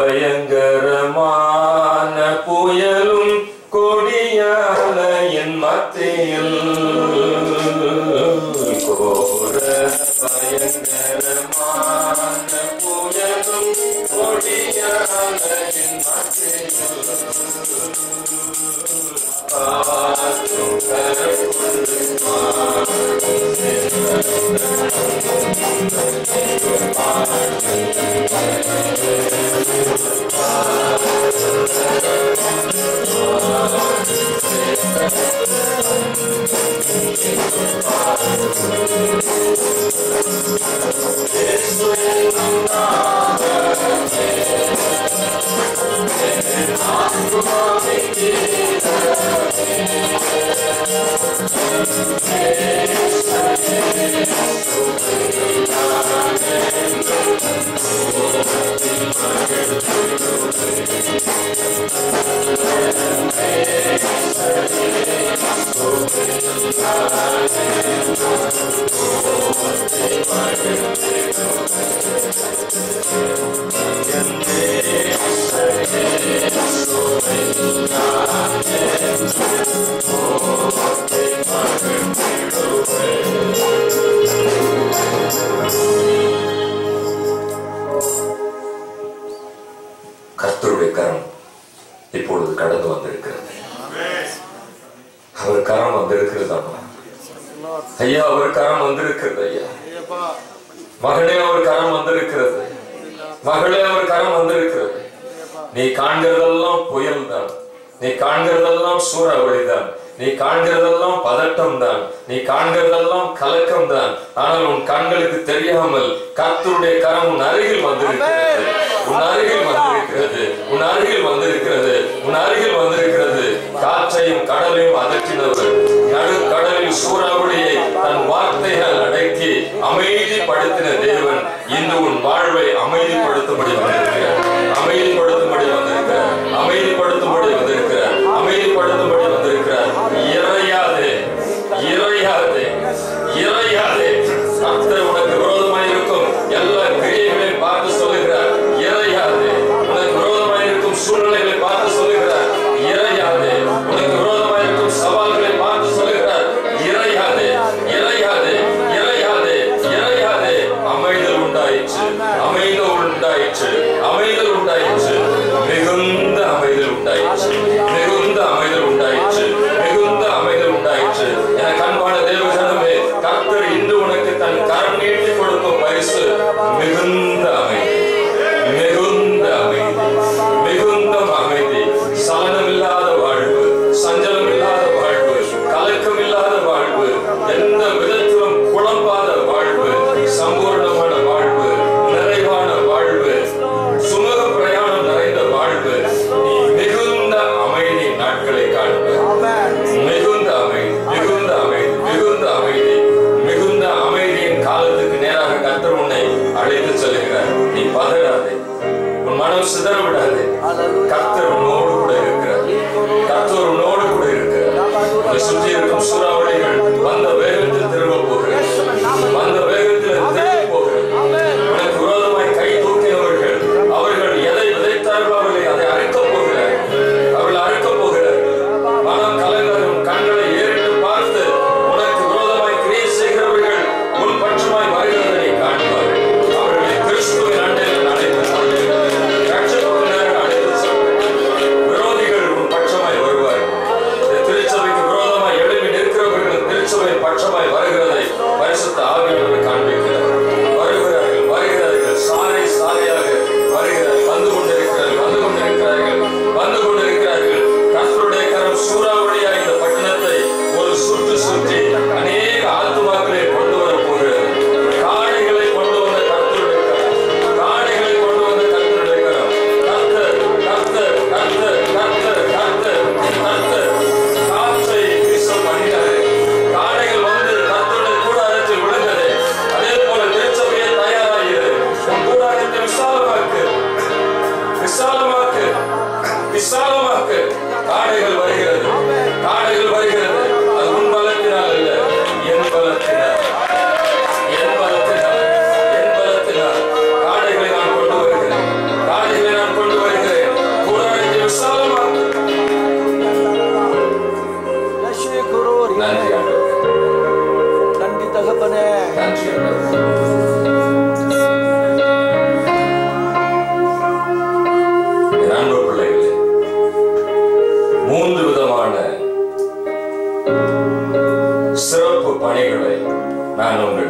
பயங்கரமான புயலும் கொடியாலையின் மத்தியில் கோர பயங்கரமான புயலும் கொடியாலையின் மத்தியில் காற்றும் கர்த்தருடைய கரம் இப்பொழுது கடந்து வந்திருக்கிறது. அவர் கரம் வந்திருக்கிறது ஐயா, அவர் கரம் வந்திருக்கிறது ஐயா. மகளே, அவர் கரம் வந்திருக்கிறது. மகளே, அவர் கரம் வந்திருக்கிறது. நீ காண்கிறதெல்லாம் புயல் தான், நீ காண்கிறதெல்லாம் சூறாவளி தான், நீ காண்கிறதெல்லாம் பதட்டம் தான், நீ காண்கிறதெல்லாம் கலக்கம் தான். ஆனால் உன் கண்களுக்கு தெரியாமல் கர்த்தருடைய கரம் உன் அருகில் வந்திருக்கிறது, உன் அருகில் வந்திருக்கிறது, உன் அருகில் வந்திருக்கிறது, உன் அருகில் வந்திருக்கிறது. காற்றையும் கடலையும் அதற்றினவர், நடுக்கடலில் சூறாவளியை தன் வார்த்தையால் அடக்கி அமைதிப்படுத்தின தேவன் இன்று உன் வாழ்வை அமைதிப்படுத்தும்படி வந்திருக்கிறார், அமைதிப்படுத்தும்படி வந்திருக்கிறார், அமைதிப்படுத்தும்படி வந்திருக்கிறார், அமைதிப்படுத்தும்படி வந்திருக்கிறார். இறையாதே, இறையாதே, இறையாதே. கர்த்தர் உனக்கு விரோதமாய் இருக்கும் எல்லா கிரியைகளையும் பார்த்து சொல்லுகிறார், இறையாதே. உனக்கு விரோதமாய் இருக்கும் சூழ்நிலைகளை பார்த்து சொல்லுகிறார், இறையாதே. உனக்கு விரோதமாய் இருக்கும் சவால்களை பார்த்து சொல்லுகிறார், இறையாதே, இறையாதே, இறையாதே, இறையாதே. அமைதல் உண்டாயிற்று, அமைதல் உண்டாயிற்று, அமைதல் உண்டாயிற்று, மிகுந்த அமைதல் உண்டாயிற்று, மிகுந்த அமைதல் உண்டாயிற்று, மிகுந்த அமைதல் உண்டாயிற்று. என கண்பான தேவஜனமே, கர்த்தர் இன்று உனக்கு தன் கரம் நீட்டி கொடுக்கும் பரிசு மிகுந்த அமைதி, மிகுந்த அமைதி, மிகுந்த அமைதி. சலனம் இல்லாத வாழ்வு, சஞ்சலம் இல்லாத வாழ்வு, கலக்கம் இல்லாத வாழ்வு, எந்த விதத்திலும் குழம்பாத வாழ்வு, சம்பூர்ணமான வாழ்வு, நிறைவான வாழ்வு, சுமூக பிரயாணம் நிறைந்த வாழ்வு. நீ மிகுந்த அமைதி நாட்களை காண்பாய். மிகுந்த அமைதி, மிகுந்த அமைதி, மிகுந்த அமைதி, மிகுந்த அமைதியின் காலத்துக்கு நேராக கர்த்தர் உன்னை அழைத்து செல்கிறார். நீ பதறாதே, உன் மனம் சிதற விடாதே. கர்த்தர் உன்னோடு கூட இருக்கிறார், கர்த்தர் உன்னோடு கூட இருக்கிறார். உன்னை சுற்றி இருக்கும் சூறாவளிகள் வந்த வேகத்தில் திரும்ப போகிறது, வந்த வேகத்தில் திரும்ப போகிறது. உனக்கு விரோதமாய் கை தூக்கியவர்கள், அவர்கள் எதை விதைத்தார்களோ அவர்களை அதை அறுக்கப் போகிறார், அவர்கள் அறுக்கப் போகிறார். மனம் கலங்கும் கண்களை ஏறிட்டு பார்த்து உனக்கு விரோதமாய் கிரியை செய்கிறவர்கள் உன் பட்சமாய் வருகிறதை நீ காண்பார். அவர்களை கிறிஸ்துவின் அண்டையில் அழைத்து செல்வார்கள், ரட்சகத்தினர் அழைத்து செல்வார்கள். விரோதிகள் உன் பட்சமாய் வருவார்கள். திருச்சபைக்கு விரோதமாய் எழுப்பி நிற்கிறவர்கள்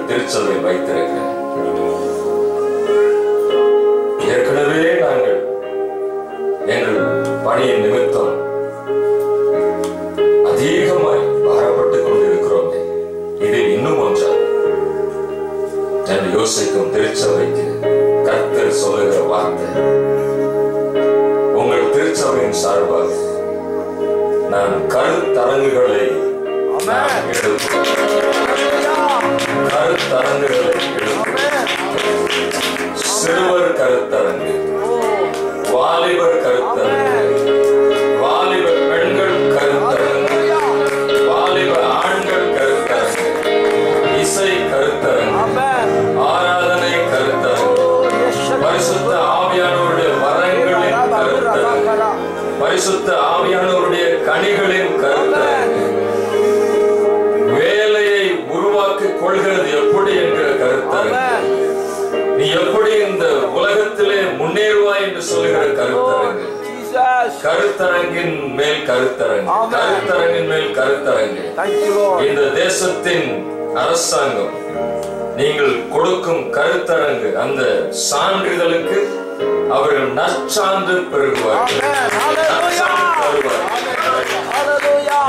திருச்சபை வைத்திருக்கிறேன். ஏற்கனவே நாங்கள் எங்கள் பணியின் நிமித்தம் அதிகமாய் பாரப்பட்டுக் கொண்டிருக்கிறோம். இது இன்னும் ஒன்றா என்று யோசிக்கும் திருச்சபைக்கு கர்த்தர் சொல்லுகிற வார்த்தை, உங்கள் திருச்சபையின் சார்பாக நான் கருத்தரங்குகளை சிறுவர் கருத்தரங்கு, வாலிபர் கருத்தரங்கு, வாலிப பெண்கள் கருத்தரங்கு, வாலிப ஆண்கள் கருத்தரங்கு, இசை கருத்தரங்கு, ஆராதனை கருத்தரங்கு, பரிசுத்த ஆவியானவருடைய வரங்களின் கருத்தரங்கு, பரிசுத்த ஆவியானவருடைய கனிகளின் கருத்தரங்கு, வேலையை உருவாக்கிக் கொள்கிறது எப்படி என்கிற கருத்தரங்கு, நீ எப்படி இந்த உலகத்திலே முன்னேறுவாய் என்று சொல்லுகிற கருத்தரங்கு, கருத்தரங்கின் மேல் கருத்தரங்கு, கருத்தரங்கின் மேல் கருத்தரங்கு. இந்த தேசத்தின் அரசாங்கம் நீங்கள் கொடுக்கும் கருத்தரங்கு, அந்த சான்றிதழுக்கு அவர்கள் நற்சான்று பெறுவார்கள்.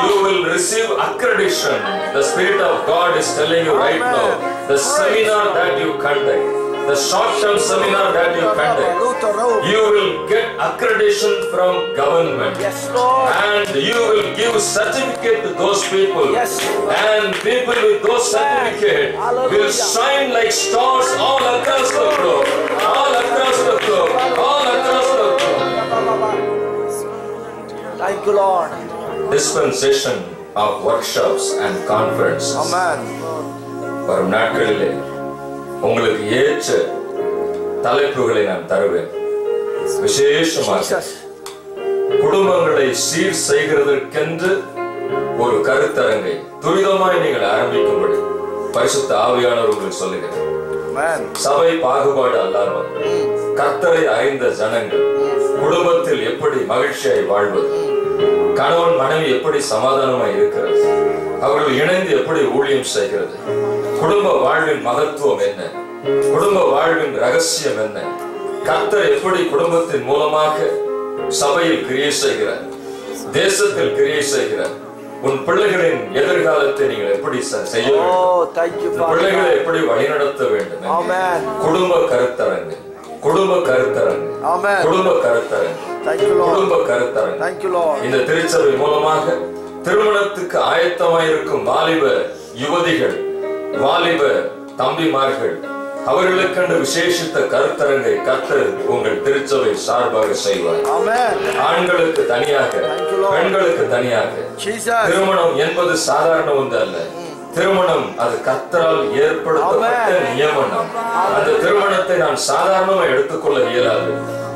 You will receive accreditation. The Spirit of God is telling you right now, the seminar that you conduct, the short-term seminar that you conduct, you will get accreditation from government. Yes, Lord. And you will give certificate to those people. Yes, Lord. And people with those certificates will shine like stars all across the globe. All across the globe. All across the globe. Thank you, Lord. Dispensation of workshops and conferences. Amen. வரும் நாட்களிலே உங்களுக்கு ஏற்ற தலைப்புகளை நான் தருவேன். விசேஷமாக குடும்பங்களை சீர் செய்கிறதற்கென்று ஒரு கருத்தரங்கை துரிதமாய் நீங்கள் ஆரம்பிக்கும்படி பரிசுத்த ஆவியானவர் உங்களுக்கு சொல்லுகிறார். சபை பாகுபாடு அல்லாமல் கர்த்தரை அறிந்த ஜனங்கள் குடும்பத்தில் எப்படி மகிழ்ச்சியாய் வாழ்வது, கணவன் மனைவி எப்படி சமாதானமாய் இருக்கிறது, அவர்கள் இணைந்து எப்படி ஊழியம் செய்கிறது, குடும்ப வாழ்வின் மகத்துவம் என்ன, குடும்ப வாழ்வின் ரகசியம் என்ன, கர்த்தர் எப்படி குடும்பத்தின் மூலமாக சபையில் கிரியை செய்கிறார், தேசத்தில் கிரியை செய்கிறார், உன் பிள்ளைகளின் எதிர்காலத்தை நீங்கள் எப்படி செய்ய வேண்டும், பிள்ளைகளை எப்படி வழிநடத்த வேண்டும், குடும்ப கருத்தரங்கு, குடும்ப கருத்தரங்கு, குடும்ப கருத்தரங்கு, குடும்ப கருத்தரங்கு. இந்த திருச்சபை மூலமாக திருமணத்துக்கு ஆயத்தமாயிருக்கும் வாலிப யுவதிகள், வாலிப தம்பிமார்கள், அவர்களுக்கென்று விசேஷித்த கருத்தரங்கை கர்த்தர் உங்கள் திருச்சபை சார்பாக செய்வார். ஆண்களுக்கு தனியாக, பெண்களுக்கு தனியாக. திருமணம் என்பது சாதாரண ஒன்று அல்ல. திருமணம் அது கர்த்தரால் ஏற்படுத்தப்பட்ட நியமனம். அந்த திருமணத்தை நான் சாதாரணமாக எடுத்துக்கொள்ள இயலாது.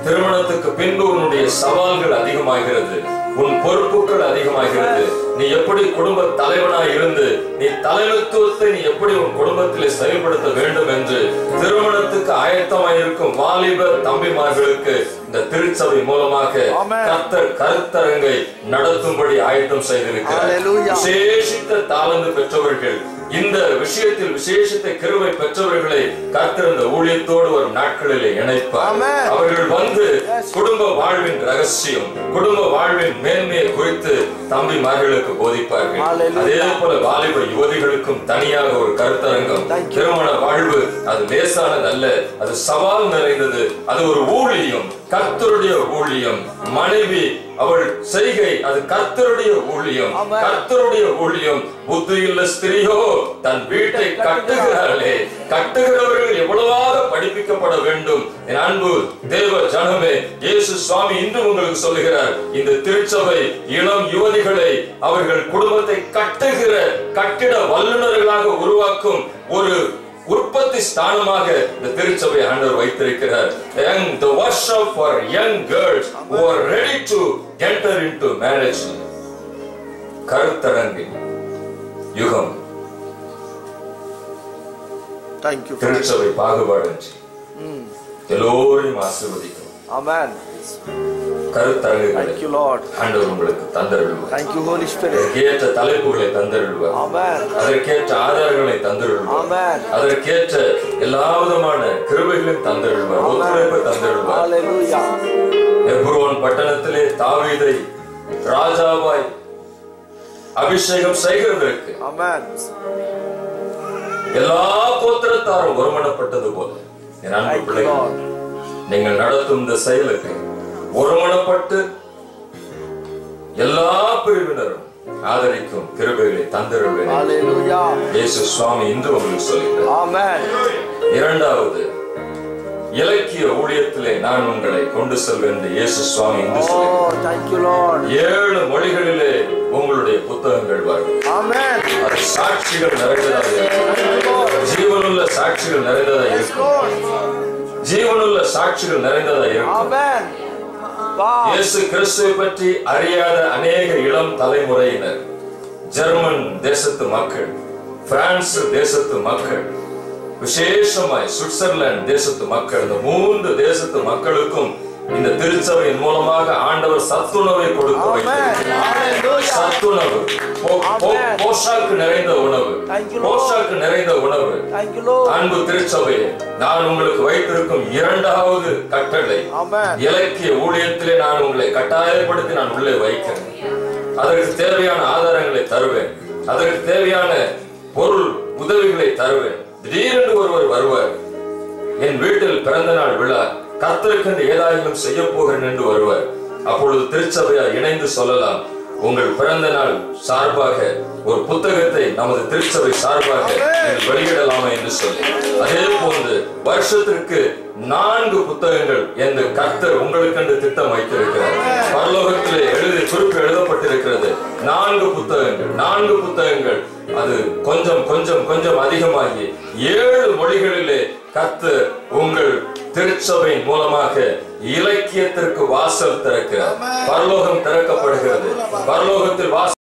திருமணத்துக்கு பின்பு உன்னுடைய சவால்கள் அதிகமாகிறது, உன் பொறுப்புகள் அதிகமாகிறது. நீ எப்படி குடும்ப தலைவனாய் இருந்து நீ தலைமைத்துவத்தை நீ எப்படி உன் குடும்பத்திலே செயல்படுத்த வேண்டும் என்று திருமணத்துக்கு ஆயத்தமாயிருக்கும் வாலிப தம்பிமார்களுக்கு இந்த திருச்சபை மூலமாக கர்த்தர் கருத்தரங்கை நடத்தும்படி ஆயத்தம் செய்திருக்கிறார். விசேஷித்த தாளந்து பெற்றவர்கள், இந்த விஷயத்தில் விசேஷித்த கிருபை பெற்றவர்களை கர்த்தர் இந்த ஊழியத்தோடு ஒரு நாட்களிலே இணைப்பார். அவர்கள் வந்து குடும்ப வாழ்வின் ரகசியம், குடும்ப வாழ்வின் மேன்மையை குறித்து தம்பிமார்களுக்கு போதிப்பார்கள். அதே போல வாலிப யுவதிகளுக்கும் தனியாக ஒரு கருத்தரங்கம். திருமண வாழ்வு அது லேசானது அல்ல, அது சவால் நிறைந்தது. அது ஒரு ஊழியம், கர்த்தருடைய ஊழியம். மனைவி அவள் செய்கை அது கர்த்தருடைய ஊழியம், கர்த்தருடைய ஊழியம். புத்தியுள்ள ஸ்திரியோ தன் வீட்டை கட்டுகிறாளே. கட்டுகிறவர்கள் எவ்வளவாக படிப்பிக்கப்பட வேண்டும். என் அன்பு தேவ ஜனமே, இயேசு சுவாமி இன்று உங்களுக்கு சொல்லுகிறார், இந்த திருச்சபை இளம் யுவதிகளை அவர்கள் குடும்பத்தை கட்டுகிற கட்டிட வல்லுநர்களாக உருவாக்கும் ஒரு உற்பத்தி ஸ்தானமாக இந்த திருச்சபை ஆண்டவர் வைத்திருக்கிறார். The workshop for young girls who are ready to enter into marriage. கருத்தரங்கின் யுகம். திருச்சபை பாகுபாடு எல்லோரையும் ஆசீர்வதிக்கும். ஆமென். கருத்தரங்குகளை Thank you, Lord. ஆண்டவர் உங்களுக்கு தந்தருள்வார். Thank you, Holy Spirit. அதற்கேற்ற தலைப்புகளை தந்தருள்வார். Amen. அதற்கேற்ற ஆதாரங்களை தந்தருள்வார். Amen. அதற்கேற்ற எல்லா விதமான கிருபைகளையும் தந்தருள்வார். ஒத்துழைப்பை தந்தருள்வார். Hallelujah. எப்ரோன் பட்டணத்திலே தாவீதை ராஜாவாய் அபிஷேகம் செய்கிறதற்கு Amen. எல்லா கோத்திரத்தாரும் ஒருமனப்பட்டது போல என் அன்பு Thank you, பிள்ளைகள், Lord. நீங்கள் நடத்தும் இந்த செயலுக்கு ஒருமனப்பட்டு எல்லா பிரிவினரும் ஆதரிக்கும் கிருபைகளை தந்தருள்வேன். Hallelujah. இயேசு சுவாமி இன்று உங்களுக்கு சொல்கிறார். Amen. இரண்டாவது, இலக்கிய ஊழியத்திலே நான் உங்களை கொண்டு செல்வேன் என்று இயேசு சுவாமி இன்று சொல்கிறார். Oh, thank you, Lord. 7 மொழிகளிலே உங்களுடைய புத்தகங்கள் வரும். Amen. அது சாட்சிகள் நிறைந்ததாக இருக்கும். Thank you, Lord. ஜீவனுள்ள சாட்சிகள் நிறைந்ததாக Yes, இருக்கும். Lord. ஜீவனுள்ள சாட்சிகள் நிறைந்ததாக இருக்கும். Amen. Wow. இயேசு கிறிஸ்துவை பற்றி அறியாத அநேக இளம் தலைமுறையினர், ஜெர்மன் தேசத்து மக்கள், பிரான்ஸ் தேசத்து மக்கள், விசேஷமாய் சுவிட்சர்லாந்து தேசத்து மக்கள், இந்த 3 தேசத்து மக்களுக்கும் இந்த திருச்சபையின் மூலமாக ஆண்டவர் சத்துணவை கொடுக்க வைத்தார். சத்துணவு, போஷாக்கு நிறைந்த உணவு, போஷாக்கு நிறைந்த உணவு. Thank you, Lord. அன்பு திருச்சபையே, நான் உங்களுக்கு வைத்திருக்கும் 2வது கட்டளை, Amen. இலக்கிய ஊழியத்திலே நான் உங்களை கட்டாயப்படுத்தி நான் உள்ளே வைக்கிறேன். அதற்கு தேவையான ஆதாரங்களை தருவேன். அதற்கு தேவையான பொருள் உதவிகளை தருவேன். திடீரென்று ஒருவர் வருவார், என் வீட்டில் பிறந்த நாள் விழா, கர்த்தருக்கு ஏதாயிலும் செய்ய போகிறேன் என்று வருவார். அப்பொழுது திருச்சபையா இணைந்து சொல்லலாம், உங்கள் பிறந்த நாள் சார்பாக ஒரு புத்தகத்தை நமது திருச்சபை சார்பாக வெளியிடலாமா என்று சொல்லி, அதே போன்று வருஷத்திற்கு 4 புத்தகங்கள் என்று கர்த்தர் உங்களுக்கு திட்டம் வைத்திருக்கிறார். பரலோகத்திலே குறிப்பு எழுதப்பட்டிருக்கிறது. 4 புத்தகங்கள் அது கொஞ்சம் கொஞ்சம் கொஞ்சம் அதிகமாகி 7 மொழிகளிலே கர்த்தர் உங்கள் திருச்சபையின் மூலமாக இலக்கியத்திற்கு வாசல் திறக்கிறார். பரலோகம் திறக்கப்படுகிறது. பரலோகத்தில் வாசல்